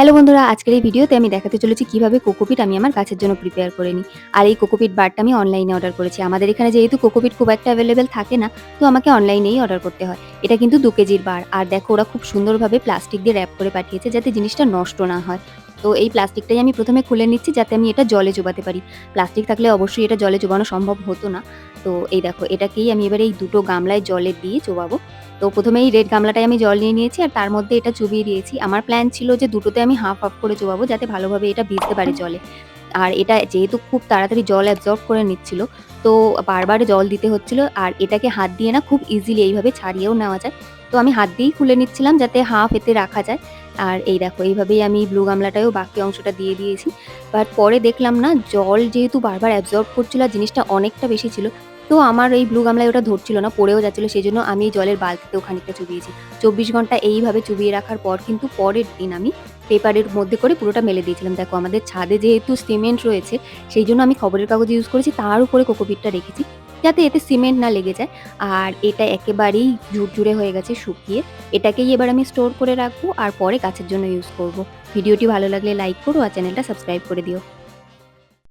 Hello বন্ধুরা, আজকের এই ভিডিওতে আমি দেখাতে চলেছি কিভাবে কোকোপিট আমি আমার গাছের জন্য প্রিপেয়ার করে নিই। আর এই কোকোপিট বারটা আমি অনলাইনে অর্ডার করেছি। আমাদের এখানে যেহেতু কোকোপিট খুব একটা অ্যাভেলেবেল থাকে না, তো আমাকে অনলাইনেই অর্ডার করতে হয়। এটা কিন্তু ২ কেজির বার। আর দেখো ওরা খুব সুন্দরভাবে প্লাস্টিক দিয়ে র‍্যাপ করে পাঠিয়েছে যাতে জিনিসটা নষ্ট না হয়। তো এই প্লাস্টিকটাই আমি ১ম এ খুলে নিচ্ছি যাতে আমি এটা জলে চোবাতে পারি। প্লাস্টিক থাকলে অবশ্যই এটা জলে চোবানো সম্ভব হতো না। তো এই দেখো এটাকেই আমি এবারে এই দুটো গামলায় জলে দিয়ে চোবাবো। তো ১ম এই রেড গামলাটায় আমি জল নিয়ে নিয়েছি আর তার মধ্যে এটা চুবিয়ে দিয়েছি। আমার প্ল্যান ছিল যে দুটোতে আমি হাফ, হাফ করে চোবাবো যাতে ভালোভাবে এটা ভিজতে পারে জলে। আর এটা যেহেতু খুব তাড়াতাড়ি জল অ্যাবজর্ব করে নিচ্ছিল, তো বারবার জল দিতে হচ্ছিল। আর এটাকে হাত দিয়ে না খুব ইজিলি এইভাবে ছাড়িয়েও নেওয়া যায়। তো আমি হাত দিয়েই খুলে নিচ্ছিলাম যাতে হাফ এতে রাখা যায়। আর এই দেখো এইভাবেই আমি ব্লু গামলাটায়ও বাকি অংশটা দিয়ে দিয়েছি। বাট পরে দেখলাম না জল যেহেতু বারবার অ্যাবজর্ব করছিল আর জিনিসটা অনেকটা বেশি ছিল, তো আমার এই ব্লু গামলায় ওটা ধরছিল না, পড়েও যাচ্ছিল। সেজন্য আমি এই জলের বালতিতেও খানিকটা চুবিয়েছি। ২৪ ঘন্টা এইভাবে চুবিয়ে রাখার পর কিন্তু পরের দিন আমি পেপারের মধ্যে করে পুরোটা মেলে দিয়েছিলাম। দেখো আমাদের ছাদে যেহেতু সিমেন্ট রয়েছে, সেইজন্য আমি খবরের কাগজ ইউজ করেছি, তার উপরে কোকোপিটটা রেখেছি। যাতে এতে সিমেন্ট না লেগে যায়। আর এটা একেবারেই ঝুরঝুরে হয়ে গেছে শুকিয়ে। এটাকেই এবার আমি স্টোর করে রাখবো আর পরে গাছের জন্য ইউজ করব। ভিডিওটি ভালো লাগলে লাইক করো আর চ্যানেলটা সাবস্ক্রাইব করে দিও।